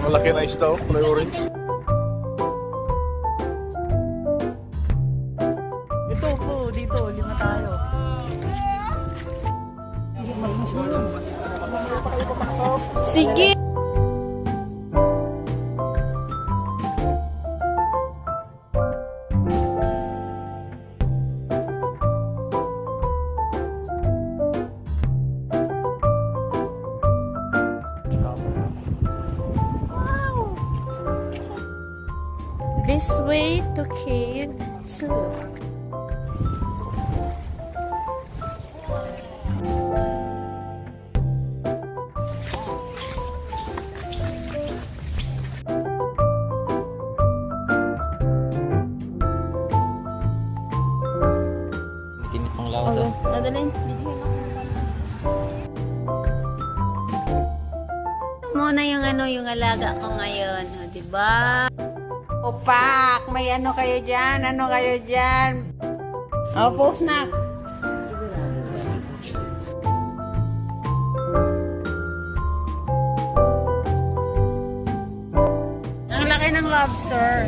Malaki na isda, oh. Kulay orange. Ito po, dito, 5 tayo. Sige! This way to cave 2. Tinit pang lawas. Okay, dadalhin. Muna yung yung alaga ko ngayon, o, diba? Opak, may ano kayo dyan? Ano kayo dyan? Opo, snack. Ang laki ng lobster.